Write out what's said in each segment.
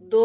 2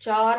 4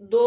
2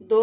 2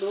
2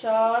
4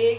1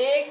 1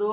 2